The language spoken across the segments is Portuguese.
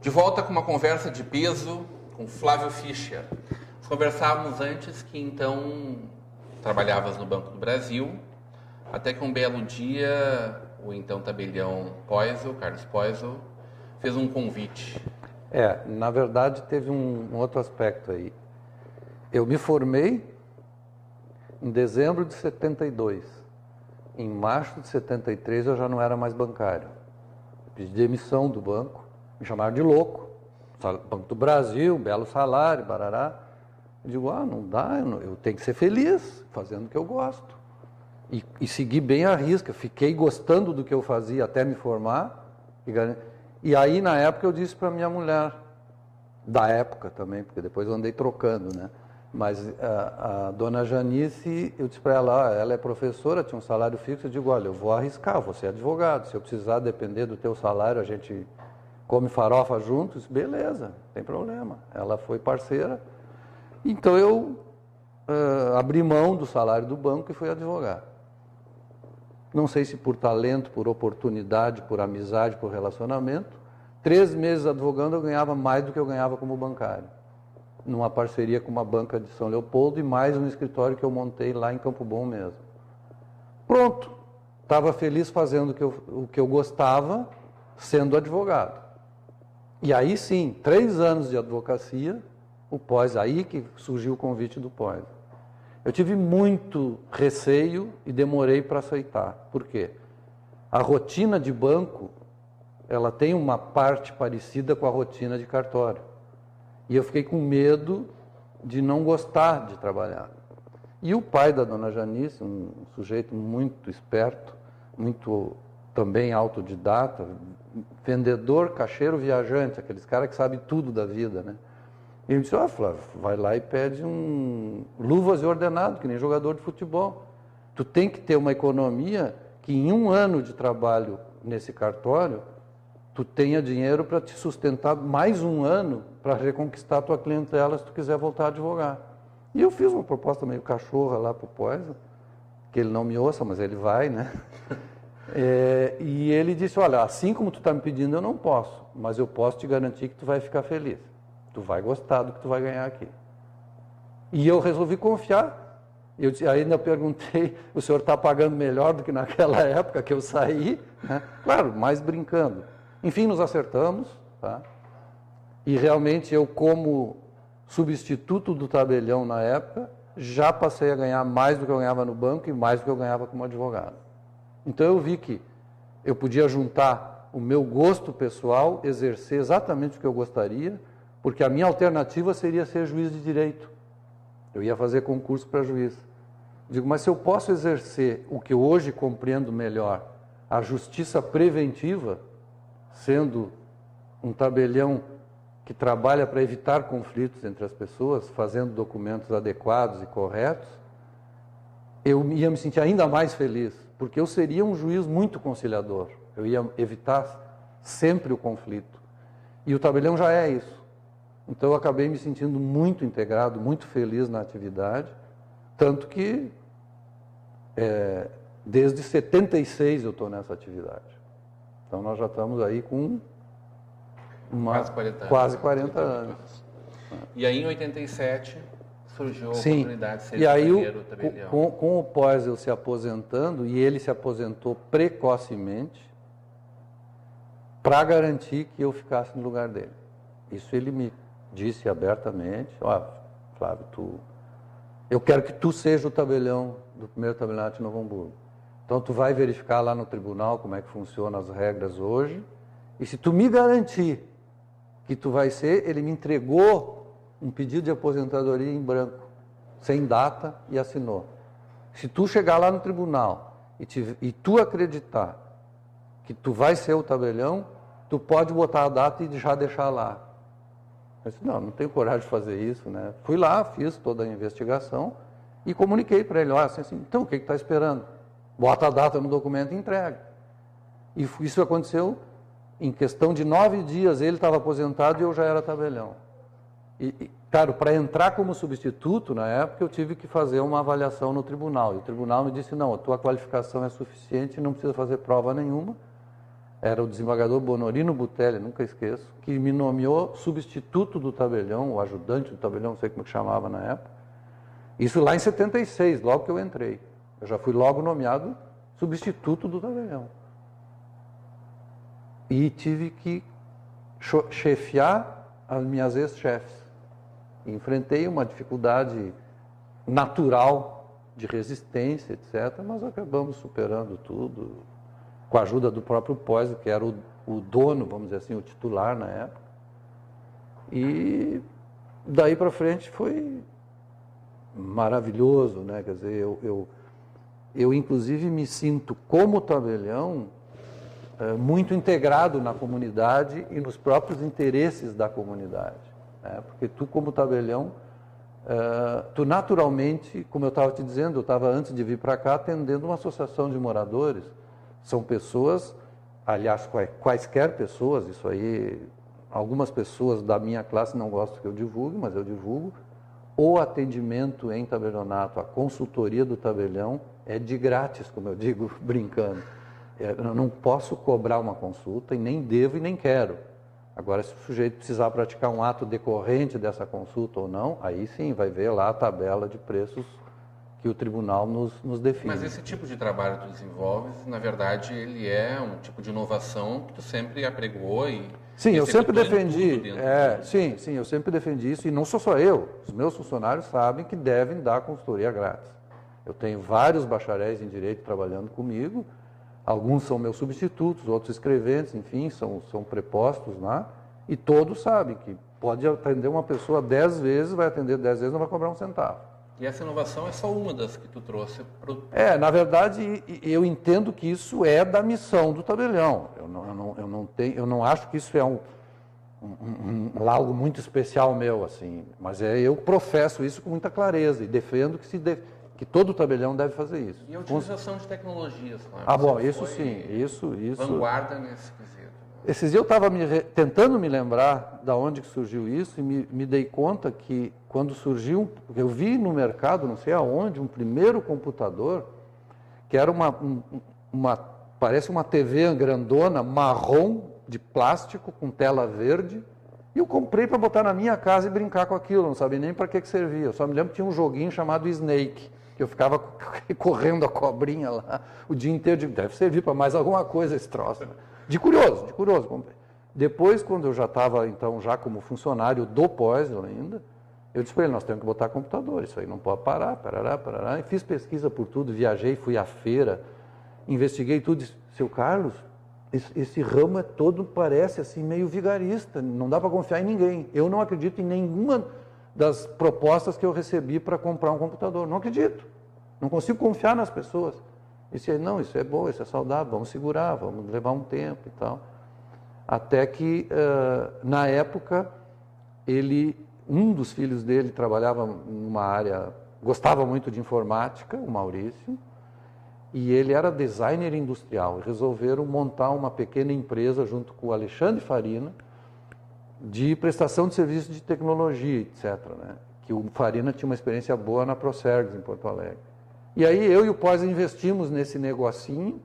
De volta com uma conversa de peso com Flávio Fischer. Nós conversávamos antes que então trabalhavas no Banco do Brasil, até que um belo dia o então tabelião Poisel, Carlos Poisel, fez um convite. Na verdade teve um outro aspecto aí. Eu me formei em dezembro de 72. Em março de 73 eu já não era mais bancário. Pedi demissão do banco, me chamaram de louco. Banco do Brasil, belo salário, barará. Eu digo, não dá, eu tenho que ser feliz fazendo o que eu gosto. E segui bem a risca, fiquei gostando do que eu fazia até me formar. E aí, na época, eu disse para minha mulher, da época também, porque depois eu andei trocando, né? Mas a dona Janice, eu disse para ela, ela é professora, tinha um salário fixo, eu digo, olha, eu vou arriscar, vou ser advogado, se eu precisar depender do teu salário, a gente come farofa juntos, beleza, não tem problema. Ela foi parceira, então eu abri mão do salário do banco e fui advogado. Não sei se por talento, por oportunidade, por amizade, por relacionamento, 3 meses advogando eu ganhava mais do que eu ganhava como bancário. Numa parceria com uma banca de São Leopoldo e mais um escritório que eu montei lá em Campo Bom mesmo. Pronto, estava feliz fazendo o que eu gostava, sendo advogado. E aí sim, 3 anos de advocacia, o pós, aí que surgiu o convite do pós. Eu tive muito receio e demorei para aceitar. Por quê? A rotina de banco, ela tem uma parte parecida com a rotina de cartório. E eu fiquei com medo de não gostar de trabalhar. E o pai da dona Janice, um sujeito muito esperto, muito também autodidata, vendedor, caixeiro, viajante, aqueles caras que sabem tudo da vida, né? E ele disse, Flávio, vai lá e pede luvas e ordenado, que nem jogador de futebol. Tu tem que ter uma economia que em 1 ano de trabalho nesse cartório, tu tenha dinheiro para te sustentar mais 1 ano para reconquistar a tua clientela se tu quiser voltar a advogar. E eu fiz uma proposta meio cachorra lá para o Poisel, que ele não me ouça, mas ele vai, né? E ele disse, olha, assim como tu está me pedindo, eu não posso, mas eu posso te garantir que tu vai ficar feliz. Tu vai gostar do que tu vai ganhar aqui. E eu resolvi confiar. Eu ainda perguntei, o senhor está pagando melhor do que naquela época que eu saí? Né? Claro, mais brincando. Enfim, nos acertamos, tá? E realmente eu, como substituto do tabelião na época, já passei a ganhar mais do que eu ganhava no banco e mais do que eu ganhava como advogado. Então eu vi que eu podia juntar o meu gosto pessoal, exercer exatamente o que eu gostaria, porque a minha alternativa seria ser juiz de direito. Eu ia fazer concurso para juiz. Digo, mas se eu posso exercer o que hoje compreendo melhor, a justiça preventiva, sendo um tabelião que trabalha para evitar conflitos entre as pessoas, fazendo documentos adequados e corretos, eu ia me sentir ainda mais feliz, porque eu seria um juiz muito conciliador. Eu ia evitar sempre o conflito. E o tabelião já é isso. Então eu acabei me sentindo muito integrado, muito feliz na atividade, tanto que desde 76 eu estou nessa atividade. Então nós já estamos aí com quase 40 anos. E aí em 87 surgiu a Sim. oportunidade de ser e aí tabelião. Com o Poisel se aposentando, e ele se aposentou precocemente, para garantir que eu ficasse no lugar dele. Isso ele me disse abertamente, Flávio, eu quero que tu seja o tabelião do primeiro tabelionato de Novo Hamburgo. Então tu vai verificar lá no tribunal como é que funcionam as regras hoje, e se tu me garantir que tu vai ser, ele me entregou um pedido de aposentadoria em branco, sem data, e assinou. Se tu chegar lá no tribunal e tu acreditar que tu vai ser o tabelião, tu pode botar a data e já deixar lá. Eu disse, não tenho coragem de fazer isso, né? Fui lá, fiz toda a investigação e comuniquei para ele, assim, então o que está esperando? Bota a data no documento e entrega. E isso aconteceu em questão de 9 dias, ele estava aposentado e eu já era tabelião. Claro, para entrar como substituto, na época, eu tive que fazer uma avaliação no tribunal. E o tribunal me disse, não, a tua qualificação é suficiente, não precisa fazer prova nenhuma. era o desembargador Bonorino Butelli, nunca esqueço, que me nomeou substituto do tabelião, o ajudante do tabelião, não sei como que chamava na época. Isso lá em 76, logo que eu entrei. Eu já fui logo nomeado substituto do tabelião. E tive que chefiar as minhas ex-chefes. Enfrentei uma dificuldade natural de resistência, etc., mas acabamos superando tudo, com a ajuda do próprio Poise, que era o dono, vamos dizer assim, o titular na época. E daí para frente foi maravilhoso, né? Quer dizer, eu inclusive me sinto como tabelião muito integrado na comunidade e nos próprios interesses da comunidade, né? Porque tu, como tabelião, tu naturalmente, como eu estava te dizendo, eu estava antes de vir para cá atendendo uma associação de moradores. São pessoas, aliás, quaisquer pessoas, isso aí, algumas pessoas da minha classe não gostam que eu divulgue, mas eu divulgo. O atendimento em tabelionato, a consultoria do tabelião é de grátis, como eu digo, brincando. Eu não posso cobrar uma consulta e nem devo e nem quero. Agora, se o sujeito precisar praticar um ato decorrente dessa consulta ou não, aí sim vai ver lá a tabela de preços que o tribunal nos define. Mas esse tipo de trabalho que tu desenvolves, na verdade, ele é um tipo de inovação que tu sempre apregou e... Sim, eu sempre defendi, sim, eu sempre defendi isso, e não sou só eu, os meus funcionários sabem que devem dar consultoria grátis. Eu tenho vários bacharéis em Direito trabalhando comigo, alguns são meus substitutos, outros escreventes, enfim, são prepostos lá, e todos sabem que pode atender uma pessoa 10 vezes, vai atender 10 vezes, não vai cobrar um centavo. E essa inovação é só uma das que tu trouxe para o... Na verdade, eu entendo que isso é da missão do tabelião. Eu não acho que isso é algo muito especial meu, assim, mas eu professo isso com muita clareza e defendo que todo tabelião deve fazer isso. E a utilização de tecnologias, claro. Ah, bom, isso sim, isso. Vanguarda nesse quesito. Esses dias eu estava tentando me lembrar de onde que surgiu isso e me dei conta que quando surgiu, eu vi no mercado, não sei aonde, um primeiro computador que era parece uma TV grandona, marrom, de plástico, com tela verde, e eu comprei para botar na minha casa e brincar com aquilo, não sabia nem para que servia. Eu só me lembro que tinha um joguinho chamado Snake, que eu ficava correndo a cobrinha lá o dia inteiro, deve servir para mais alguma coisa esse troço, né? De curioso, comprei. Depois, quando eu já estava, então, já como funcionário do Poise ainda, eu disse para ele, nós temos que botar computador, isso aí não pode parar, parará. E fiz pesquisa por tudo, viajei, fui à feira, investiguei tudo. Disse, seu Carlos, esse ramo todo parece assim meio vigarista, não dá para confiar em ninguém. Eu não acredito em nenhuma das propostas que eu recebi para comprar um computador, não acredito. Não consigo confiar nas pessoas. Disse, não, isso é bom, isso é saudável, vamos segurar, vamos levar um tempo e tal. Até que, na época, um dos filhos dele trabalhava numa área, gostava muito de informática, o Maurício, e ele era designer industrial. Resolveram montar uma pequena empresa junto com o Alexandre Farina, de prestação de serviços de tecnologia, etc., né? Que o Farina tinha uma experiência boa na Procergs, em Porto Alegre. E aí eu e o Poise investimos nesse negocinho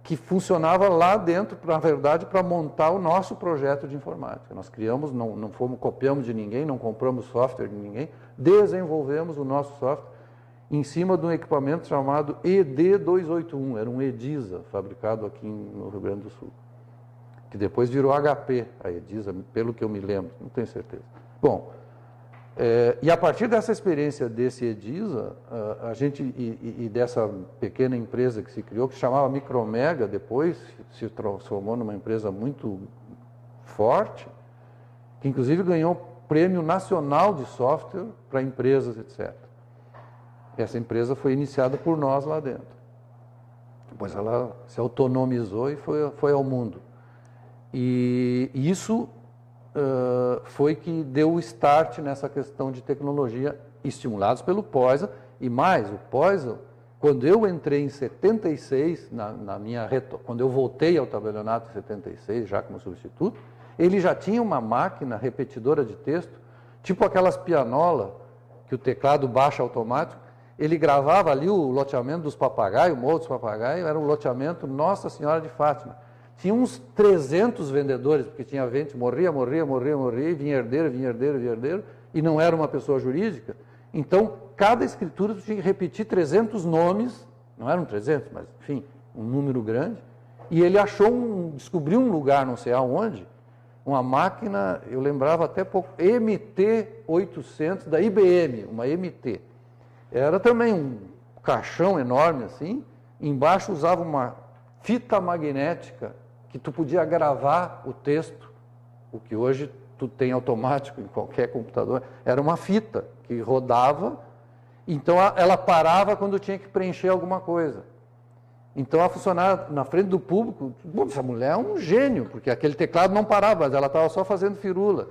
que funcionava lá dentro, na verdade, para montar o nosso projeto de informática. Nós criamos, não copiamos de ninguém, não compramos software de ninguém, desenvolvemos o nosso software em cima de um equipamento chamado ED281, era um Edisa, fabricado aqui no Rio Grande do Sul, que depois virou HP, a Edisa, pelo que eu me lembro, não tenho certeza. Bom, e a partir dessa experiência desse Edisa, a gente, e dessa pequena empresa que se criou, que se chamava Micromega, depois se transformou numa empresa muito forte, que inclusive ganhou prêmio nacional de software para empresas, etc. Essa empresa foi iniciada por nós lá dentro. Depois ela se autonomizou e foi ao mundo. E isso foi que deu o start nessa questão de tecnologia, estimulados pelo Poise. E mais, o Poise, quando eu entrei em 76, quando eu voltei ao tabelionato em 76, já como substituto, ele já tinha uma máquina repetidora de texto, tipo aquelas pianolas, que o teclado baixa automático. Ele gravava ali o loteamento dos papagaios, o morro dos papagaios, era um loteamento Nossa Senhora de Fátima. tinha uns 300 vendedores, porque tinha gente, morria, e vinha herdeiro, e não era uma pessoa jurídica. Então, cada escritura tu tinha que repetir 300 nomes, não eram 300, mas, enfim, um número grande, e ele descobriu um lugar, não sei aonde, uma máquina, eu lembrava até pouco, MT-800 da IBM, uma MT. Era também um caixão enorme assim, embaixo usava uma fita magnética que tu podia gravar o texto, o que hoje tu tem automático em qualquer computador. Era uma fita que rodava, então ela parava quando tinha que preencher alguma coisa. Então a funcionária na frente do público, essa mulher é um gênio, porque aquele teclado não parava, mas ela estava só fazendo firula.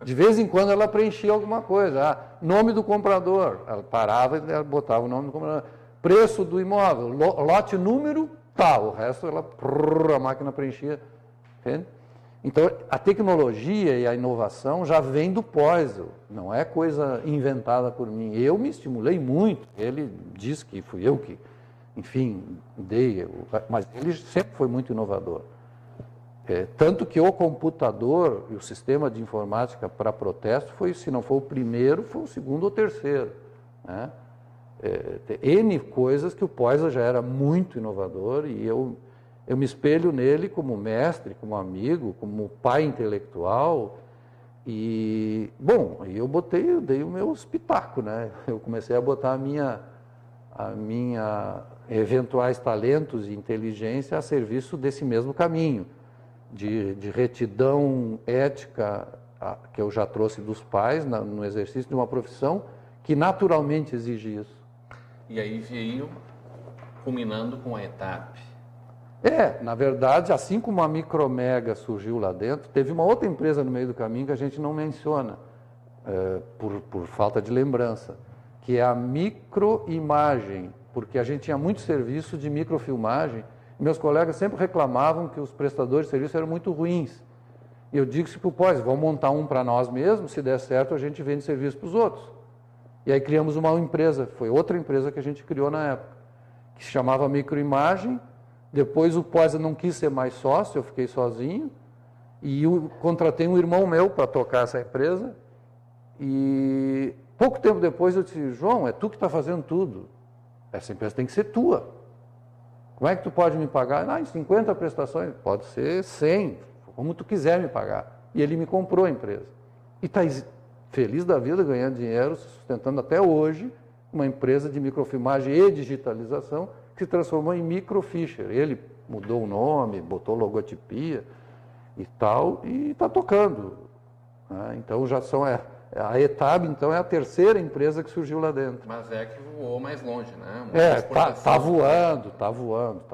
De vez em quando ela preenchia alguma coisa. Nome do comprador, ela parava e botava o nome do comprador. Preço do imóvel, lote número, tal. O resto a máquina preenchia. Entende? Então a tecnologia e a inovação já vem do pós, não é coisa inventada por mim. Eu me estimulei muito, ele diz que fui eu que, enfim, mas ele sempre foi muito inovador. Tanto que o computador e o sistema de informática para protesto foi, se não for o primeiro, foi o segundo ou terceiro. Né? N coisas que o Poisa já era muito inovador e eu me espelho nele como mestre, como amigo, como pai intelectual. E, bom, eu dei o meu espetáculo, né? Eu comecei a botar a minha eventuais talentos e inteligência a serviço desse mesmo caminho, de retidão ética que eu já trouxe dos pais no exercício de uma profissão que naturalmente exige isso. E aí veio culminando com a ETAP. Na verdade, assim como a Micromega surgiu lá dentro, teve uma outra empresa no meio do caminho que a gente não menciona, por falta de lembrança, que é a Microimagem, porque a gente tinha muito serviço de microfilmagem. Meus colegas sempre reclamavam que os prestadores de serviço eram muito ruins. E eu digo para o Pois, vamos montar um para nós mesmos, se der certo a gente vende serviço para os outros. E aí criamos uma empresa, foi outra empresa que a gente criou na época, que se chamava Microimagem. Depois o Pois não quis ser mais sócio, eu fiquei sozinho, e eu contratei um irmão meu para tocar essa empresa. E pouco tempo depois eu disse, João, é tu que está fazendo tudo, essa empresa tem que ser tua. Como é que tu pode me pagar? Em 50 prestações, pode ser 100, como tu quiser me pagar. E ele me comprou a empresa. E está feliz da vida, ganhando dinheiro, se sustentando até hoje, uma empresa de microfilmagem e digitalização que se transformou em Microficher. Ele mudou o nome, botou logotipia e tal, e está tocando. Então já são... A ETAB, então, é a terceira empresa que surgiu lá dentro. Mas é que voou mais longe, né? Está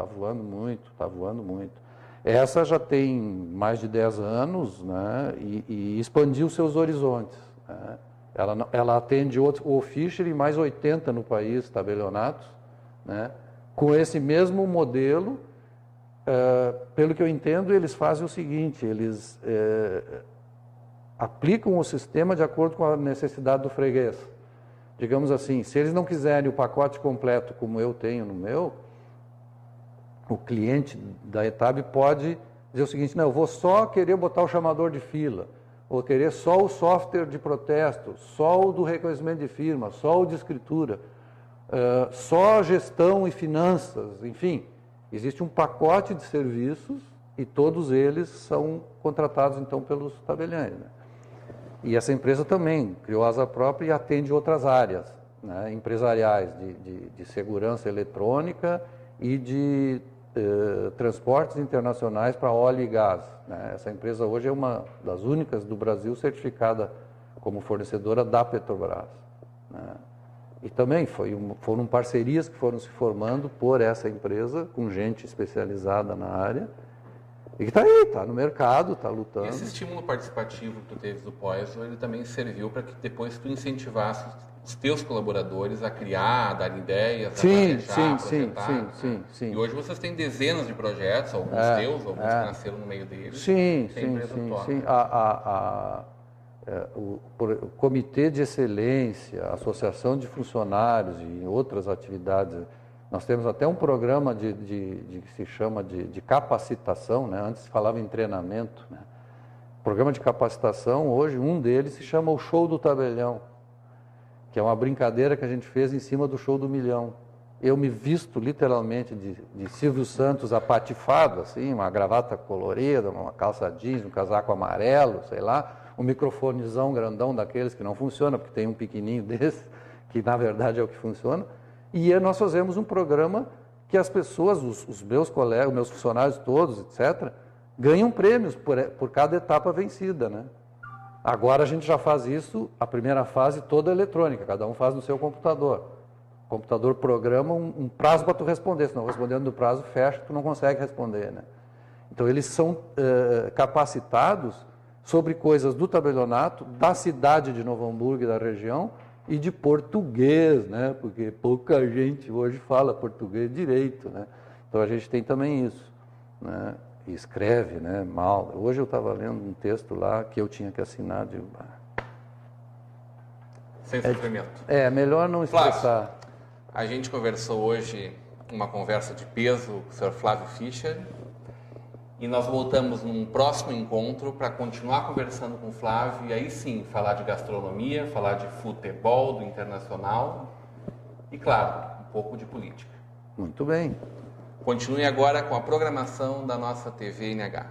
voando muito. Essa já tem mais de 10 anos, né? E expandiu seus horizontes. Né? Ela atende o Fischer e mais 80 no país, tabelionatos, né? Com esse mesmo modelo. Pelo que eu entendo, eles fazem o seguinte, eles... aplicam o sistema de acordo com a necessidade do freguês. Digamos assim, se eles não quiserem o pacote completo, como eu tenho no meu, o cliente da ETAB pode dizer o seguinte, não, eu vou só querer botar o chamador de fila, vou querer só o software de protesto, só o do reconhecimento de firma, só o de escritura, só gestão e finanças, enfim. Existe um pacote de serviços e todos eles são contratados, então, pelos tabeliães, né? E essa empresa também criou asa própria e atende outras áreas, né, empresariais, de segurança eletrônica e de transportes internacionais para óleo e gás. Né? Essa empresa hoje é uma das únicas do Brasil certificada como fornecedora da Petrobras. Né? E também foram parcerias que foram se formando por essa empresa, com gente especializada na área, e que está aí, está no mercado, está lutando. Esse estímulo participativo que tu teve do Poison, ele também serviu para que depois tu incentivasse os teus colaboradores a criar, a dar ideias, a planejar, projetar. Sim. E hoje vocês têm dezenas de projetos, alguns teus, alguns que nasceram no meio deles. Sim. O Comitê de Excelência, a Associação de Funcionários e outras atividades Nós temos até um programa que se chama de capacitação, né? Antes se falava em treinamento, né? Programa de capacitação, hoje um deles se chama o Show do Tabelião, que é uma brincadeira que a gente fez em cima do Show do Milhão. Eu me visto literalmente de Silvio Santos apatifado, assim, uma gravata colorida, uma calça jeans, um casaco amarelo, sei lá, um microfonezão grandão daqueles que não funciona, porque tem um pequenininho desse, que na verdade é o que funciona. E nós fazemos um programa que as pessoas, os meus colegas, os meus funcionários todos, etc., ganham prêmios por cada etapa vencida, né? Agora a gente já faz isso, a primeira fase toda eletrônica, cada um faz no seu computador. O computador programa um prazo para tu responder, se não respondendo do prazo, fecha, tu não consegue responder, né? Então eles são capacitados sobre coisas do tabelionato, da cidade de Novo Hamburgo e da região, e de português, né? Porque pouca gente hoje fala português direito, né? Então a gente tem também isso, né? E escreve, né? Mal. Hoje eu estava lendo um texto lá que eu tinha que assinar de... Sem sofrimento. Melhor não estressar. Flávio, a gente conversou hoje uma conversa de peso com o Sr. Flávio Fischer, e nós voltamos num próximo encontro para continuar conversando com o Flávio e aí sim falar de gastronomia, falar de futebol, do internacional e, claro, um pouco de política. Muito bem. Continue agora com a programação da nossa TV NH.